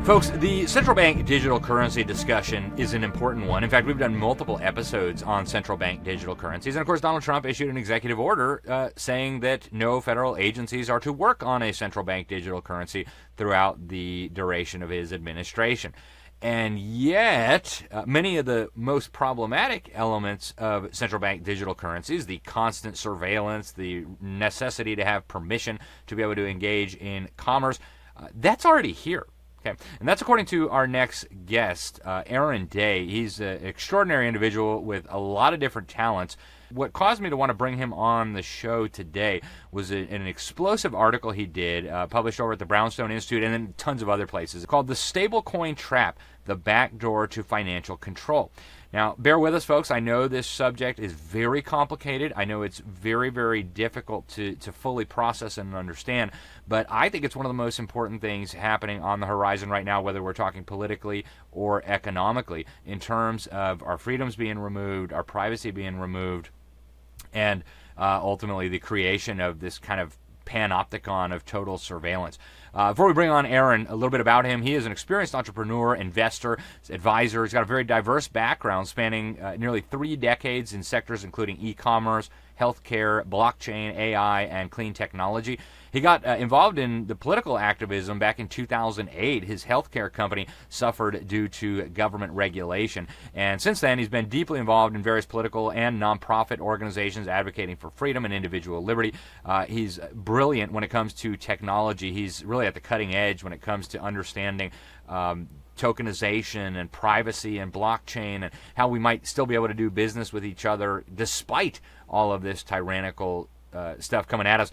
Folks, the central bank digital currency discussion is an important one. In fact, we've done multiple episodes on central bank digital currencies. And of course, Donald Trump issued an executive order saying that no federal agencies are to work on a central bank digital currency throughout the duration of his administration. And yet, many of the most problematic elements of central bank digital currencies, the constant surveillance, the necessity to have permission to be able to engage in commerce, that's already here. Okay, and that's according to our next guest, Aaron Day. He's an extraordinary individual with a lot of different talents. What caused me to want to bring him on the show today was an explosive article he did, published over at the Brownstone Institute and then tons of other places, called The Stablecoin Trap, The Backdoor to Financial Control. Now, bear with us, folks. I know this subject is very complicated. I know it's very, very difficult to fully process and understand, but I think it's one of the most important things happening on the horizon right now, whether we're talking politically or economically, in terms of our freedoms being removed, our privacy being removed, and ultimately the creation of this kind of panopticon of total surveillance. Before we bring on Aaron, a little bit about him. He is an experienced entrepreneur, investor, advisor. He's got a very diverse background spanning nearly 3 decades in sectors including e-commerce, healthcare, blockchain, AI, and clean technology. He got involved in the political activism back in 2008. His healthcare company suffered due to government regulation. And since then, he's been deeply involved in various political and nonprofit organizations advocating for freedom and individual liberty. He's brilliant when it comes to technology. He's really at the cutting edge when it comes to understanding tokenization and privacy and blockchain and how we might still be able to do business with each other despite all of this tyrannical stuff coming at us.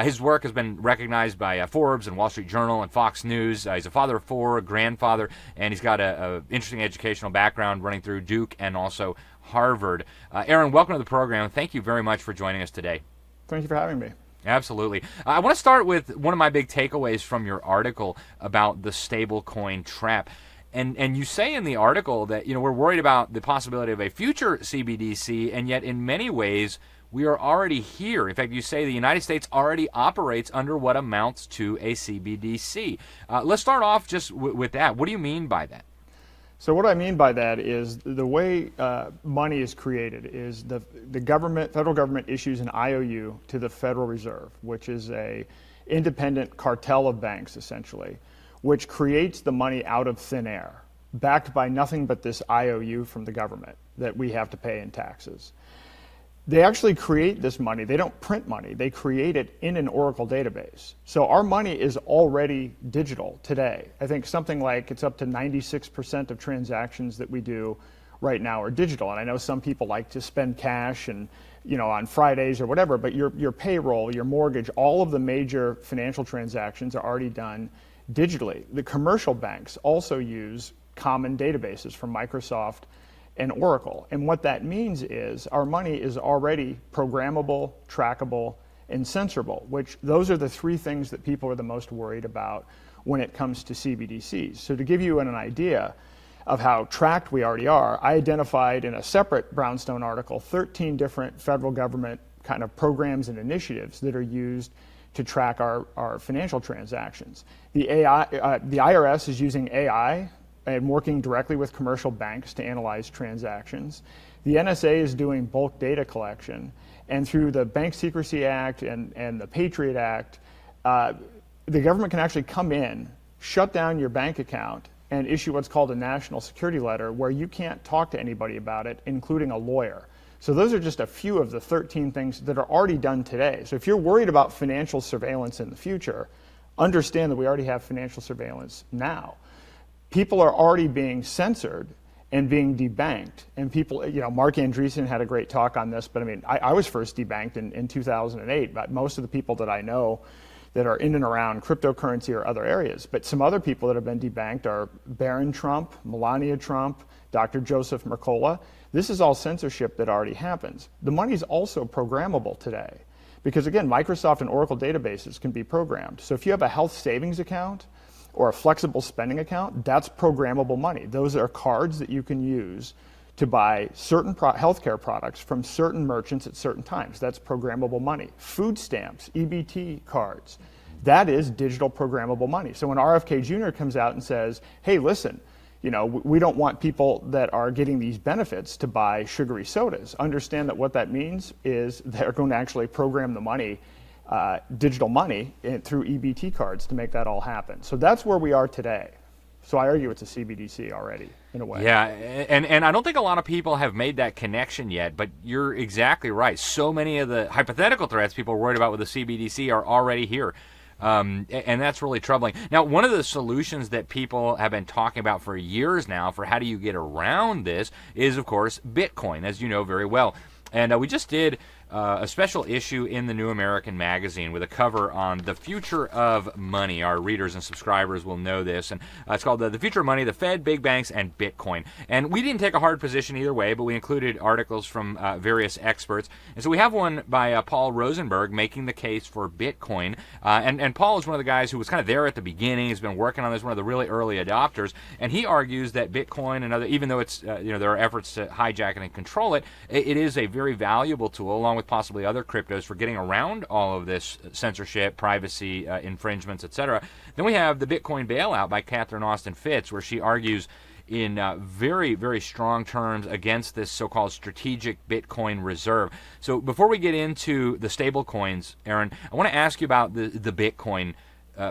His work has been recognized by Forbes and Wall Street Journal and Fox News. He's a father of 4, a grandfather, and he's got a interesting educational background running through Duke and also Harvard. Aaron, welcome to the program. Thank you very much for joining us today. Thank you for having me. Absolutely. I want to start with one of my big takeaways from your article about the stablecoin trap. And you say in the article that, we're worried about the possibility of a future CBDC, and yet in many ways we are already here. In fact, you say the United States already operates under what amounts to a CBDC. Let's start off just with that. What do you mean by that? So what I mean by that is the way money is created is the federal government issues an IOU to the Federal Reserve, which is a independent cartel of banks, essentially, which creates the money out of thin air, backed by nothing but this IOU from the government that we have to pay in taxes. They actually create this money. They don't print money. They create it in an Oracle database. So our money is already digital today. I think something like it's up to 96% of transactions that we do right now are digital. And I know some people like to spend cash and on Fridays or whatever, but your payroll, your mortgage, all of the major financial transactions are already done digitally. The commercial banks also use common databases from Microsoft and Oracle. And what that means is our money is already programmable, trackable, and censorable, which those are the 3 things that people are the most worried about when it comes to CBDCs. So to give you an idea of how tracked we already are, I identified in a separate Brownstone article 13 different federal government kind of programs and initiatives that are used to track our financial transactions. The IRS is using AI and working directly with commercial banks to analyze transactions. The NSA is doing bulk data collection, and through the Bank Secrecy Act and the Patriot Act, the government can actually come in, shut down your bank account, and issue what's called a national security letter where you can't talk to anybody about it, including a lawyer. So those are just a few of the 13 things that are already done today. So if you're worried about financial surveillance in the future, understand that we already have financial surveillance now. People are already being censored and being debanked. And people, Mark Andreessen had a great talk on this, but I was first debanked in 2008, but most of the people that I know that are in and around cryptocurrency or other areas. But some other people that have been debanked are Barron Trump, Melania Trump, Dr. Joseph Mercola. This is all censorship that already happens. The money is also programmable today because, again, Microsoft and Oracle databases can be programmed. So if you have a health savings account or a flexible spending account, that's programmable money. Those are cards that you can use to buy certain healthcare products from certain merchants at certain times. That's programmable money. Food stamps, EBT cards, That is digital programmable money. So when RFK Jr. comes out and says, hey, listen, we don't want people that are getting these benefits to buy sugary sodas. Understand that what that means is they're going to actually program the money, digital money, through EBT cards to make that all happen. So that's where we are today. So I argue it's a CBDC already, in a way. Yeah, and I don't think a lot of people have made that connection yet, but you're exactly right. So many of the hypothetical threats people are worried about with the CBDC are already here. And that's really troubling. Now, one of the solutions that people have been talking about for years now for how do you get around this is, of course, Bitcoin, as you know very well. And we just did a special issue in the New American Magazine with a cover on the future of money. Our readers and subscribers will know this. And it's called The Future of Money, the Fed, Big Banks, and Bitcoin. And we didn't take a hard position either way, but we included articles from various experts. And so we have one by Paul Rosenberg making the case for Bitcoin. And Paul is one of the guys who was kind of there at the beginning. He's been working on this, one of the really early adopters. And he argues that Bitcoin and other, even though it's, there are efforts to hijack it and control it, it is a very valuable tool, along with possibly other cryptos, for getting around all of this censorship, privacy infringements, etc. Then we have the Bitcoin bailout by Catherine Austin Fitts, where she argues in very, very strong terms against this so-called strategic Bitcoin reserve. So before we get into the stablecoins, Aaron, I want to ask you about the Bitcoin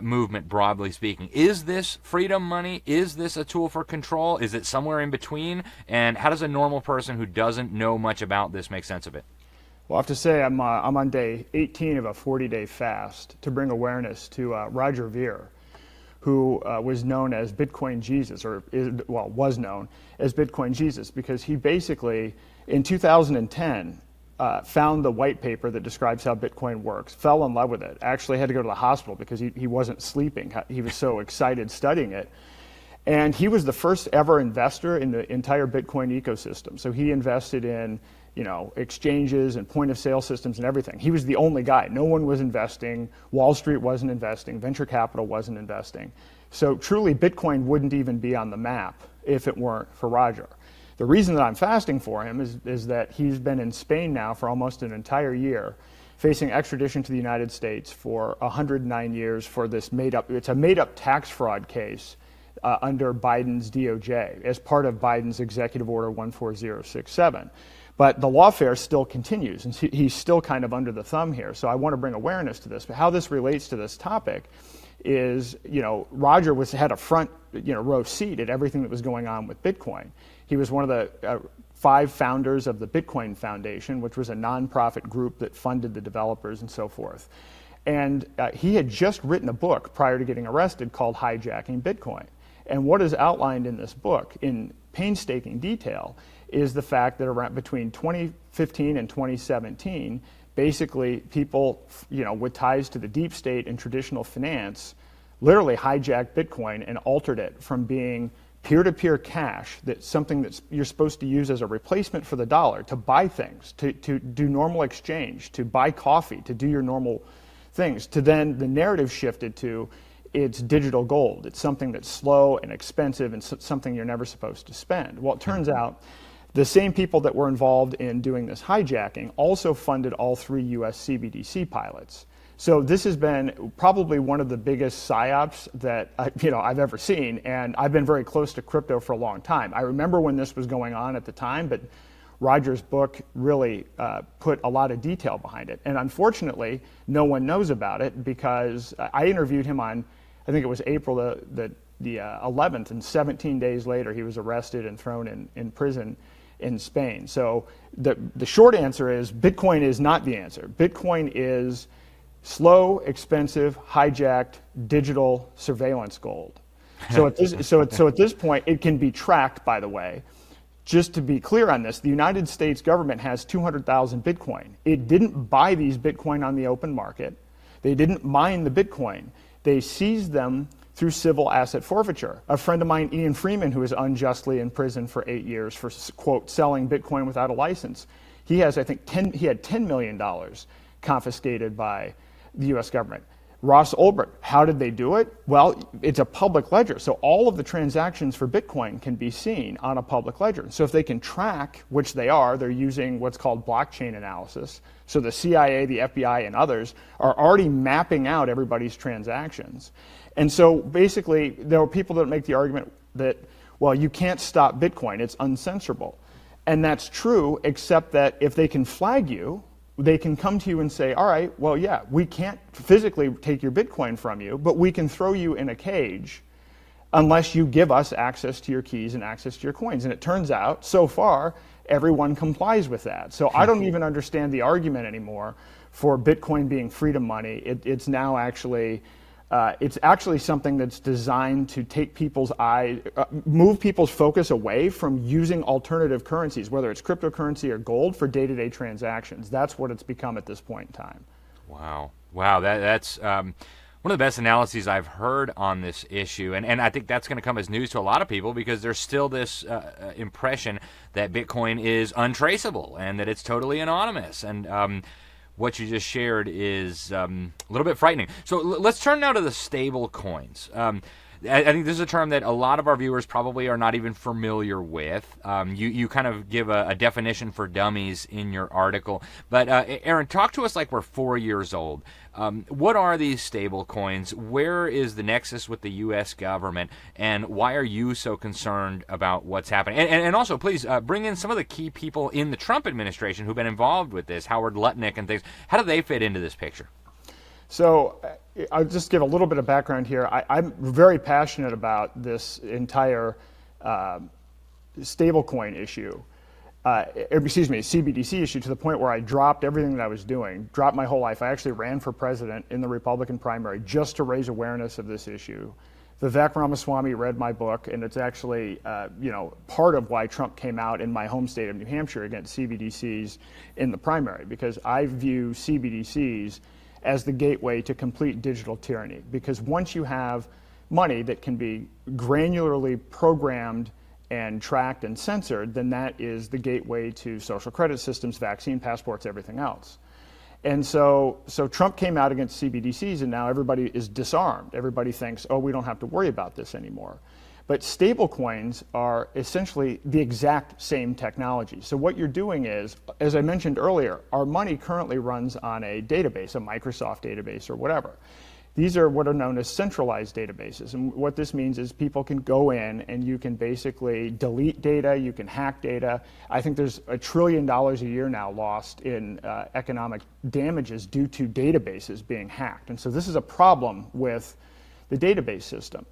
movement, broadly speaking. Is this freedom money? Is this a tool for control? Is it somewhere in between? And how does a normal person who doesn't know much about this make sense of it? Well, I have to say I'm on day 18 of a 40-day fast to bring awareness to Roger Ver, who was known as Bitcoin Jesus, was known as Bitcoin Jesus, because he basically, in 2010, found the white paper that describes how Bitcoin works, fell in love with it, actually had to go to the hospital because he wasn't sleeping. He was so excited studying it. And he was the first ever investor in the entire Bitcoin ecosystem. So he invested in exchanges and point of sale systems and everything. He was the only guy. No one was investing. Wall Street wasn't investing. Venture capital wasn't investing. So truly, Bitcoin wouldn't even be on the map if it weren't for Roger. The reason that I'm fasting for him is that he's been in Spain now for almost an entire year, facing extradition to the United States for 109 years for this it's a made-up tax fraud case under Biden's DOJ as part of Biden's Executive Order 14067. But the lawfare still continues, and he's still kind of under the thumb here. So I want to bring awareness to this. But how this relates to this topic is, Roger had a front, row seat at everything that was going on with Bitcoin. He was one of the 5 founders of the Bitcoin Foundation, which was a nonprofit group that funded the developers and so forth. And he had just written a book prior to getting arrested called Hijacking Bitcoin. And what is outlined in this book in painstaking detail is the fact that around between 2015 and 2017, basically people, with ties to the deep state and traditional finance, literally hijacked Bitcoin and altered it from being peer-to-peer cash, that's something that you're supposed to use as a replacement for the dollar, to buy things, to do normal exchange, to buy coffee, to do your normal things, to then the narrative shifted to it's digital gold. It's something that's slow and expensive and something you're never supposed to spend. Well, it turns out the same people that were involved in doing this hijacking also funded all 3 U.S. CBDC pilots. So this has been probably one of the biggest psyops that I've ever seen, and I've been very close to crypto for a long time. I remember when this was going on at the time, but Roger's book really put a lot of detail behind it. And unfortunately, no one knows about it because I interviewed him on, I think it was April the 11th, and 17 days later he was arrested and thrown in prison in Spain. So the short answer is Bitcoin is not the answer. Bitcoin is slow, expensive, hijacked, digital surveillance gold. So at this point, it can be tracked, by the way. Just to be clear on this, the United States government has 200,000 Bitcoin. It didn't buy these Bitcoin on the open market. They didn't mine the Bitcoin. They seized them through civil asset forfeiture. A friend of mine, Ian Freeman, who is unjustly in prison for 8 years for, quote, selling Bitcoin without a license, he has, I think, he had $10 million confiscated by the U.S. government. Ross Ulbricht, how did they do it? Well, it's a public ledger. So all of the transactions for Bitcoin can be seen on a public ledger. So if they can track, which they are, they're using what's called blockchain analysis. So the CIA, the FBI, and others are already mapping out everybody's transactions. And so basically, there are people that make the argument that, well, you can't stop Bitcoin, it's uncensorable. And that's true, except that if they can flag you, they can come to you and say, all right, well, yeah, we can't physically take your Bitcoin from you, but we can throw you in a cage unless you give us access to your keys and access to your coins. And it turns out, so far, everyone complies with that. So I don't even understand the argument anymore for Bitcoin being freedom money. It's now actually, it's actually something that's designed to take people's move people's focus away from using alternative currencies, whether it's cryptocurrency or gold, for day-to-day transactions. That's what it's become at this point in time. Wow. That's one of the best analyses I've heard on this issue, and I think that's going to come as news to a lot of people, because there's still this impression that Bitcoin is untraceable and that it's totally anonymous. And what you just shared is a little bit frightening. So let's turn now to the stable coins. I think this is a term that a lot of our viewers probably are not even familiar with. You kind of give a definition for dummies in your article. But Aaron, talk to us like we're 4 years old. What are these stable coins? Where is the nexus with the U.S. government? And why are you so concerned about what's happening? And also, please, bring in some of the key people in the Trump administration who've been involved with this, Howard Lutnick and things. How do they fit into this picture? So I'll just give a little bit of background here. I'm very passionate about this entire stablecoin issue, CBDC issue, to the point where I dropped everything that I was doing, dropped my whole life. I actually ran for president in the Republican primary just to raise awareness of this issue. Vivek Ramaswamy read my book, and it's actually part of why Trump came out in my home state of New Hampshire against CBDCs in the primary, because I view CBDCs as the gateway to complete digital tyranny. Because once you have money that can be granularly programmed and tracked and censored, then that is the gateway to social credit systems, vaccine passports, everything else. And so Trump came out against CBDCs, and now everybody is disarmed. Everybody thinks, oh, we don't have to worry about this anymore. But stablecoins are essentially the exact same technology. So what you're doing is, as I mentioned earlier, our money currently runs on a database, a Microsoft database or whatever. These are what are known as centralized databases. And what this means is people can go in and you can basically delete data, you can hack data. I think there's $1 trillion a year now lost in economic damages due to databases being hacked. And so this is a problem with the database system.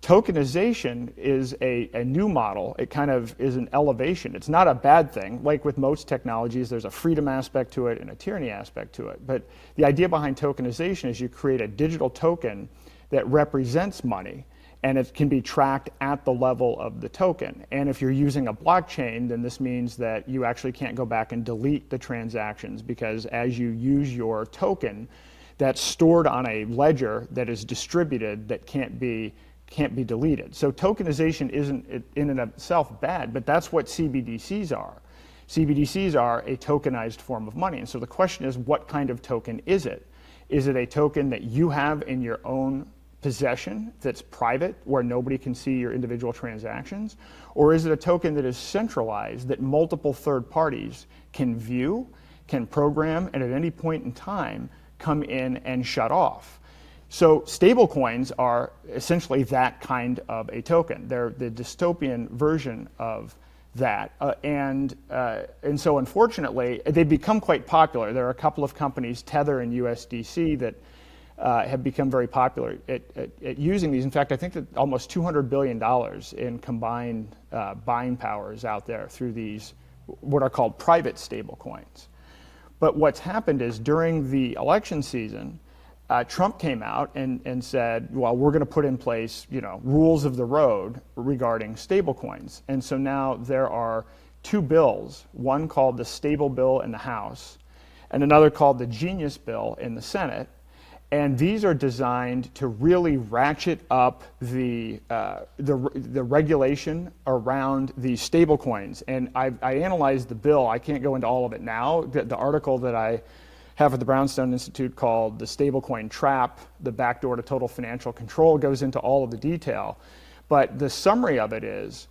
Tokenization is a new model. It kind of is an elevation. It's not a bad thing. Like with most technologies, there's a freedom aspect to it and a tyranny aspect to it. But the idea behind tokenization is you create a digital token that represents money, and it can be tracked at the level of the token. And if you're using a blockchain, then this means that you actually can't go back and delete the transactions, because as you use your token, that's stored on a ledger that is distributed that can't be deleted. So tokenization isn't in and of itself bad, but that's what CBDCs are. CBDCs are a tokenized form of money. And so the question is, what kind of token is it? Is it a token that you have in your own possession that's private, where nobody can see your individual transactions? Or is it a token that is centralized, that multiple third parties can view, can program, and at any point in time come in and shut off? So stablecoins are essentially that kind of a token. They're the dystopian version of that. And so unfortunately, they've become quite popular. There are a couple of companies, Tether and USDC, that have become very popular at using these. In fact, I think that almost $200 billion in combined buying power is out there through these, what are called private stablecoins. But what's happened is, during the election season, Trump came out and said, well, we're going to put in place, rules of the road regarding stablecoins. And so now there are two bills, one called the Stable Bill in the House and another called the Genius Bill in the Senate. And these are designed to really ratchet up the regulation around these stablecoins. And I analyzed the bill. I can't go into all of it now. The article that I have at the Brownstone Institute called the Stablecoin Trap, the backdoor to total financial control. It goes into all of the detail. But the summary of it is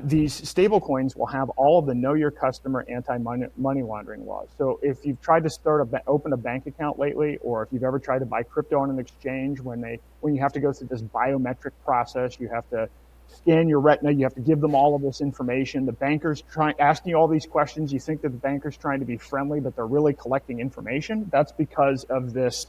these stablecoins will have all of the know your customer anti-money laundering laws. So if you've tried to open a bank account lately, or if you've ever tried to buy crypto on an exchange, when you have to go through this biometric process, you have to scan your retina, you have to give them all of this information. The banker's asking you all these questions. You think that the banker's trying to be friendly, but they're really collecting information. That's because of this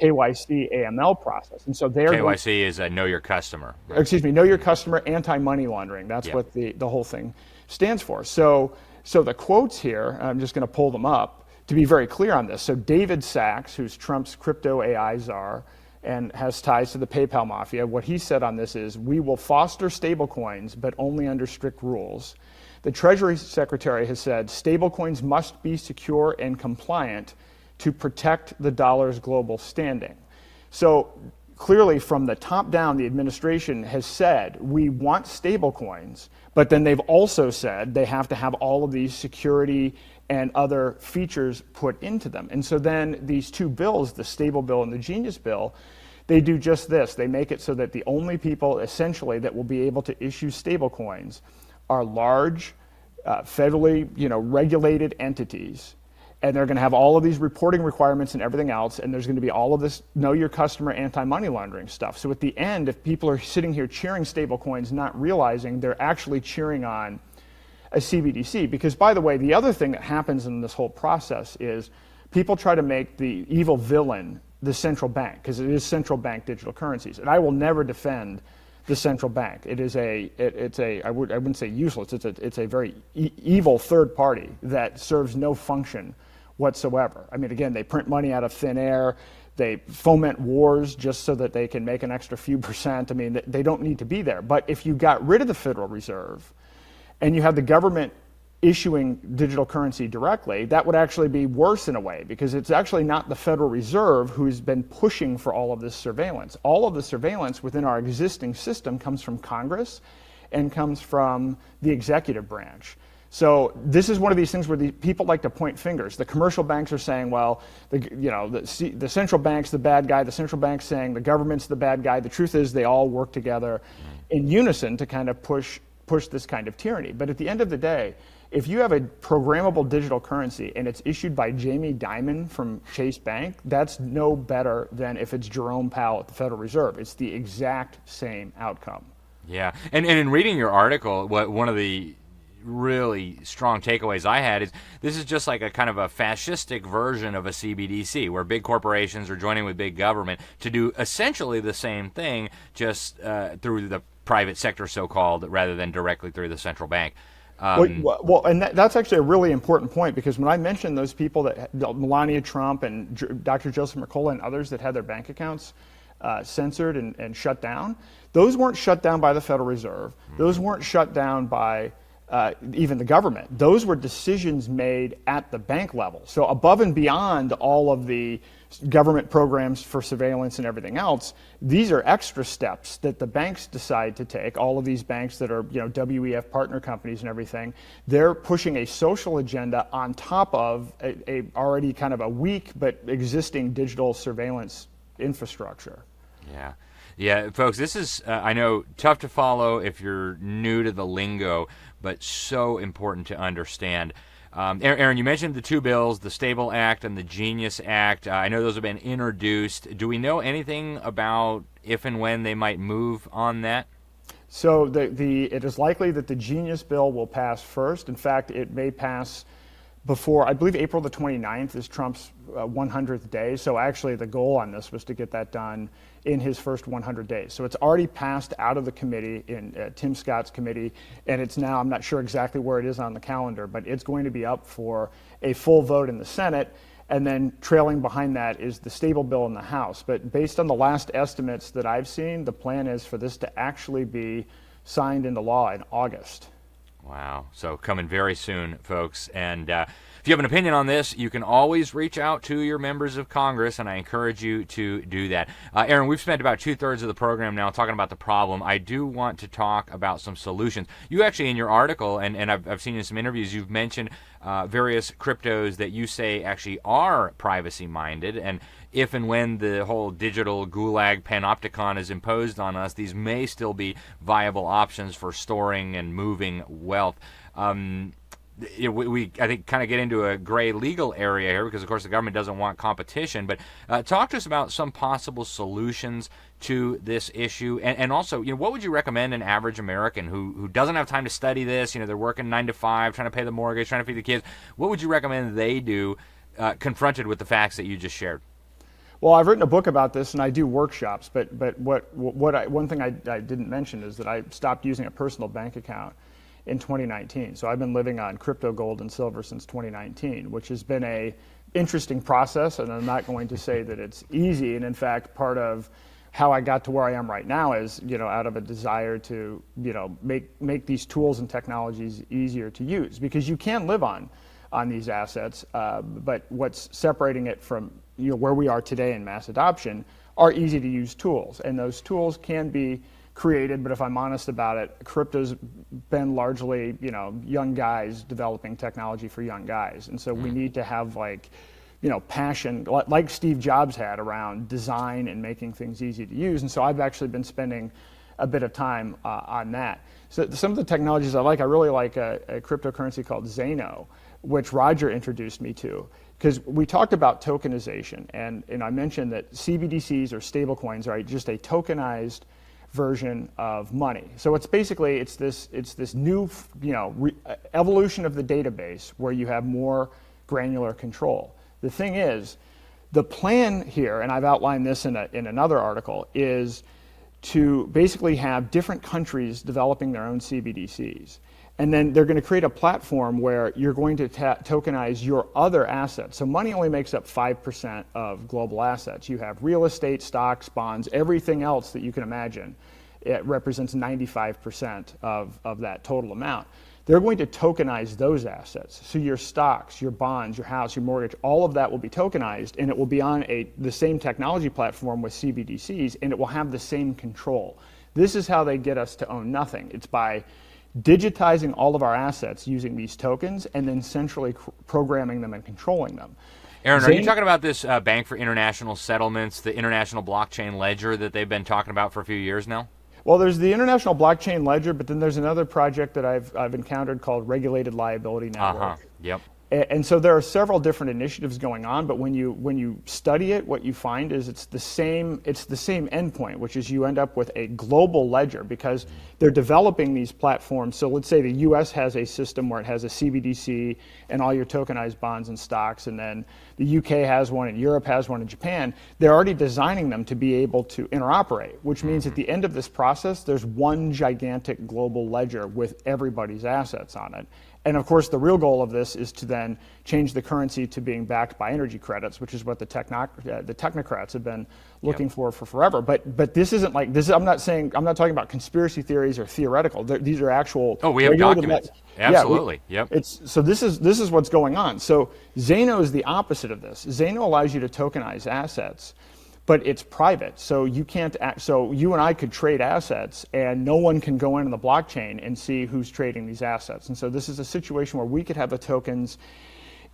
KYC AML process. And so KYC is a know your customer. Right? Excuse me, know your customer anti-money laundering. That's what the whole thing stands for. So the quotes here, I'm just going to pull them up to be very clear on this. So David Sachs, who's Trump's crypto AI czar and has ties to the PayPal mafia, what he said on this is, we will foster stablecoins, but only under strict rules. The Treasury Secretary has said stablecoins must be secure and compliant to protect the dollar's global standing. So clearly from the top down, the administration has said, we want stablecoins, but then they've also said they have to have all of these security and other features put into them. And so then these two bills, the Stable Bill and the Genius Bill, they do just this. They make it so that the only people essentially that will be able to issue stablecoins are large, federally regulated entities. And they're going to have all of these reporting requirements and everything else, and there's going to be all of this know your customer anti-money laundering stuff. So at the end, if people are sitting here cheering stablecoins, not realizing they're actually cheering on a CBDC. Because by the way, the other thing that happens in this whole process is people try to make the evil villain the central bank, because it is central bank digital currencies. And I will never defend the central bank. It is I wouldn't say useless. It's a very evil third party that serves no function whatsoever. I mean, again, they print money out of thin air. They foment wars just so that they can make an extra few percent. I mean, they don't need to be there. But if you got rid of the Federal Reserve and you have the government issuing digital currency directly, that would actually be worse in a way, because it's actually not the Federal Reserve who's been pushing for all of this surveillance. All of the surveillance within our existing system comes from Congress and comes from the executive branch. So this is one of these things where the people like to point fingers. The commercial banks are saying, well, the central bank's the bad guy. The central bank's saying the government's the bad guy. The truth is they all work together in unison to kind of push this kind of tyranny. But at the end of the day, if you have a programmable digital currency and it's issued by Jamie Dimon from Chase Bank, that's no better than if it's Jerome Powell at the Federal Reserve. It's the exact same outcome. Yeah, and in reading your article, one of the really strong takeaways I had is this is just like a kind of a fascistic version of a CBDC, where big corporations are joining with big government to do essentially the same thing, just through the private sector, so-called, rather than directly through the central bank. Well, and that's actually a really important point, because when I mentioned those people that Melania Trump and Dr. Joseph Mercola and others that had their bank accounts censored and shut down, those weren't shut down by the Federal Reserve. Those weren't shut down by even the government. Those were decisions made at the bank level. So above and beyond all of the government programs for surveillance and everything else, these are extra steps that the banks decide to take. All of these banks that are, WEF partner companies and everything, they're pushing a social agenda on top of a already kind of a weak but existing digital surveillance infrastructure. Yeah, folks, this is, I know, tough to follow if you're new to the lingo, but so important to understand. Aaron, you mentioned the two bills, the Stable Act and the Genius Act. I know those have been introduced. Do we know anything about if and when they might move on that? So it is likely that the Genius Bill will pass first. In fact, it may pass before, I believe April the 29th is Trump's 100th day. So actually the goal on this was to get that done in his first 100 days. So it's already passed out of the committee, in Tim Scott's committee, and it's now, I'm not sure exactly where it is on the calendar, but it's going to be up for a full vote in the Senate, and then trailing behind that is the Stable Bill in the House. But based on the last estimates that I've seen, the plan is for this to actually be signed into law in August. Wow. So coming very soon, folks. And If you have an opinion on this, you can always reach out to your members of Congress, and I encourage you to do that. Aaron, we've spent about 2/3 of the program now talking about the problem. I do want to talk about some solutions. You actually, in your article, and I've seen in some interviews, you've mentioned various cryptos that you say actually are privacy-minded, and if and when the whole digital gulag panopticon is imposed on us, these may still be viable options for storing and moving wealth. We I think, kind of get into a gray legal area here because, of course, the government doesn't want competition. But talk to us about some possible solutions to this issue, and also, what would you recommend an average American who doesn't have time to study this? They're working 9 to 5, trying to pay the mortgage, trying to feed the kids. What would you recommend they do, confronted with the facts that you just shared? Well, I've written a book about this, and I do workshops. But one thing I didn't mention is that I stopped using a personal bank account in 2019. So I've been living on crypto, gold, and silver since 2019, which has been a interesting process, and I'm not going to say that it's easy. And in fact, part of how I got to where I am right now is, out of a desire to, make these tools and technologies easier to use, because you can live on these assets, but what's separating it from, where we are today in mass adoption are easy to use tools, and those tools can be created, but if I'm honest about it, crypto's been largely, young guys developing technology for young guys. And so we need to have passion, like Steve Jobs had around design and making things easy to use. And so I've actually been spending a bit of time on that. So some of the technologies I really like a cryptocurrency called Zano, which Roger introduced me to. Because we talked about tokenization, and I mentioned that CBDCs or stablecoins are just a tokenized version of money. So it's basically this new evolution of the database where you have more granular control. The thing is, the plan here, and I've outlined this in another article, is to basically have different countries developing their own CBDCs. And then they're going to create a platform where you're going to tokenize your other assets. So money only makes up 5% of global assets. You have real estate, stocks, bonds, everything else that you can imagine. It represents 95% of that total amount. They're going to tokenize those assets. So your stocks, your bonds, your house, your mortgage, all of that will be tokenized, and it will be on the same technology platform with CBDCs, and it will have the same control. This is how they get us to own nothing. It's by digitizing all of our assets using these tokens and then centrally programming them and controlling them. Aaron, are you talking about this Bank for International Settlements, the International Blockchain Ledger that they've been talking about for a few years now? Well, there's the International Blockchain Ledger, but then there's another project that I've encountered called Regulated Liability Network. Yep. And so there are several different initiatives going on, but when you study it, what you find is it's the same endpoint, which is you end up with a global ledger, because they're developing these platforms. So let's say the US has a system where it has a CBDC and all your tokenized bonds and stocks, and then the UK has one, and Europe has one, and Japan. They're already designing them to be able to interoperate, which means at the end of this process, there's one gigantic global ledger with everybody's assets on it. And of course, the real goal of this is to then change the currency to being backed by energy credits, which is what the technocrats have been looking for forever. But this isn't like this. I'm not talking about conspiracy theories or theoretical. These are actual. Oh, we have documents. Absolutely. So this is what's going on. So Zano is the opposite of this. Zano allows you to tokenize assets, but it's private. So you can't. So you and I could trade assets, and no one can go into the blockchain and see who's trading these assets. And so this is a situation where we could have the tokens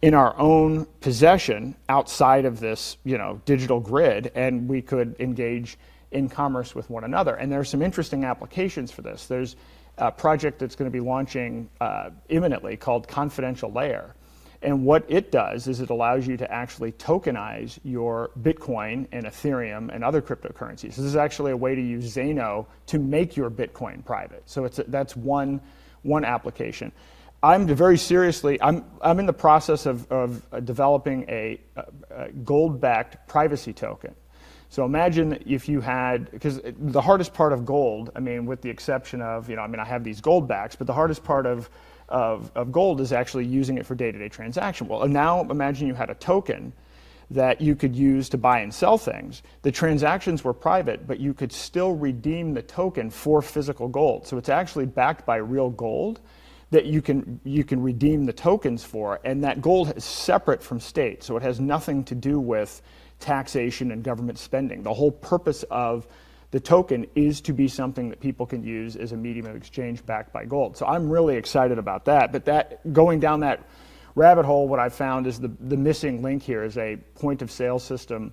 in our own possession outside of this, digital grid, and we could engage in commerce with one another. And there are some interesting applications for this. There's a project that's going to be launching imminently called Confidential Layer. And what it does is it allows you to actually tokenize your Bitcoin and Ethereum and other cryptocurrencies. So this is actually a way to use Zano to make your Bitcoin private. So that's one application. I'm in the process of developing a gold-backed privacy token. So imagine if you had, because the hardest part of gold, with the exception of, I have these gold backs, but the hardest part of gold is actually using it for day-to-day transaction. Well, now imagine you had a token that you could use to buy and sell things. The transactions were private, but you could still redeem the token for physical gold. So it's actually backed by real gold. that you can redeem the tokens for, and that gold is separate from state, so it has nothing to do with taxation and government spending. The whole purpose of the token is to be something that people can use as a medium of exchange backed by gold. So I'm really excited about that. But that going down that rabbit hole, what I found is the missing link here is a point of sale system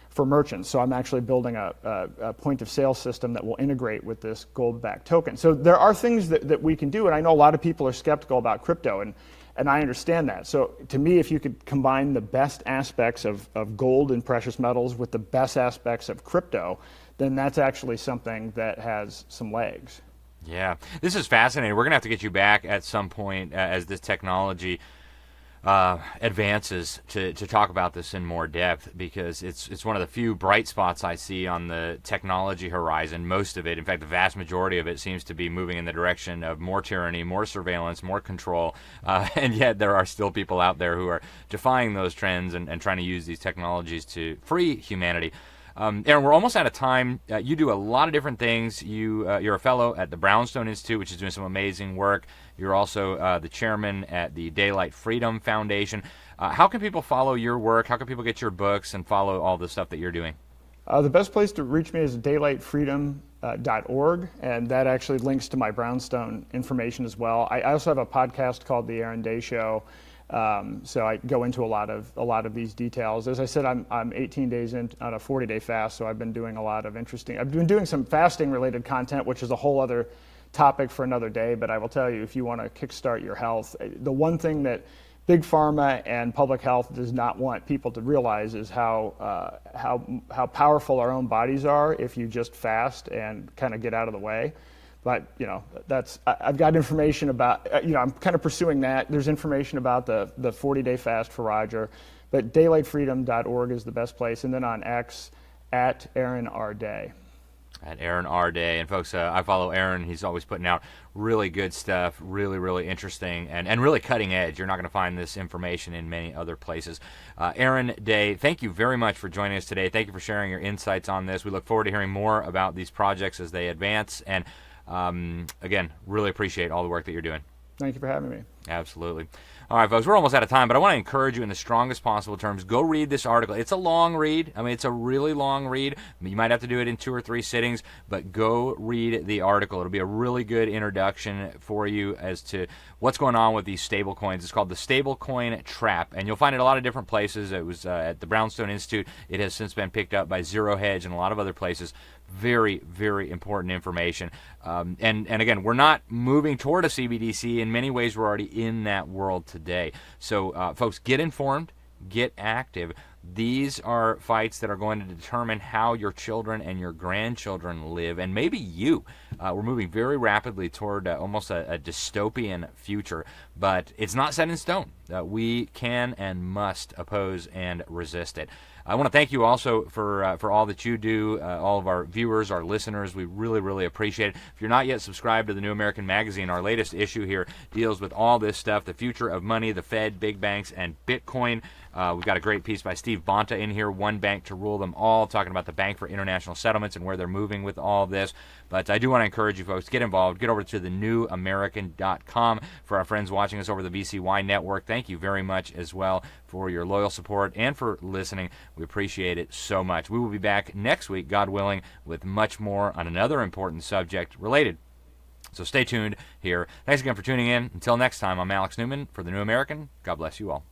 for merchants. So I'm actually building a point of sale system that will integrate with this gold-backed token. So there are things that we can do, and I know a lot of people are skeptical about crypto, and I understand that. So to me, if you could combine the best aspects of gold and precious metals with the best aspects of crypto, then that's actually something that has some legs. Yeah, this is fascinating. We're going to have to get you back at some point as this technology advances to talk about this in more depth, because it's one of the few bright spots I see on the technology horizon. Most of it, in fact, the vast majority of it, seems to be moving in the direction of more tyranny, more surveillance, more control, and yet there are still people out there who are defying those trends and trying to use these technologies to free humanity. Aaron, we're almost out of time. You do a lot of different things. You're a fellow at the Brownstone Institute, which is doing some amazing work. You're also the chairman at the Daylight Freedom Foundation. How can people follow your work? How can people get your books and follow all the stuff that you're doing? The best place to reach me is daylightfreedom.org, and that actually links to my Brownstone information as well. I also have a podcast called The Aaron Day Show. So I go into a lot of these details. As I said, I'm 18 days in on a 40-day fast, so I've been doing a lot of interesting. I've been doing some fasting-related content, which is a whole other topic for another day. But I will tell you, if you want to kickstart your health, the one thing that Big Pharma and public health does not want people to realize is how powerful our own bodies are if you just fast and kind of get out of the way. But, I've got information about, I'm kind of pursuing that. There's information about the 40-day fast for Roger. But daylightfreedom.org is the best place. And then on X, at Aaron R. Day. At Aaron R. Day. And folks, I follow Aaron. He's always putting out really good stuff, really, really interesting, and really cutting edge. You're not going to find this information in many other places. Aaron Day, thank you very much for joining us today. Thank you for sharing your insights on this. We look forward to hearing more about these projects as they advance. And again, really appreciate all the work that you're doing. Thank you for having me. Absolutely. All right, folks, we're almost out of time, but I want to encourage you in the strongest possible terms. Go read this article. It's a long read. I mean, it's a really long read. You might have to do it in 2 or 3 sittings, but go read the article. It'll be a really good introduction for you as to what's going on with these stablecoins. It's called the Stablecoin Trap, and you'll find it a lot of different places. It was at the Brownstone Institute. It has since been picked up by Zero Hedge and a lot of other places. Very, very important information. And again, we're not moving toward a CBDC. In many ways, we're already in that world today. So, folks, get informed, get active. These are fights that are going to determine how your children and your grandchildren live, and maybe you. We're moving very rapidly toward almost a dystopian future, but it's not set in stone. We can and must oppose and resist it. I want to thank you also for all that you do, all of our viewers, our listeners. We really, really appreciate it. If you're not yet subscribed to the New American Magazine, our latest issue here deals with all this stuff, the future of money, the Fed, big banks, and Bitcoin. We've got a great piece by Steve Bonta in here, One Bank to Rule Them All, talking about the Bank for International Settlements and where they're moving with all of this. But I do want to encourage you folks, get involved. Get over to thenewamerican.com. For our friends watching us over the VCY network, thank you very much as well for your loyal support and for listening. We appreciate it so much. We will be back next week, God willing, with much more on another important subject related. So stay tuned here. Thanks again for tuning in. Until next time, I'm Alex Newman for The New American. God bless you all.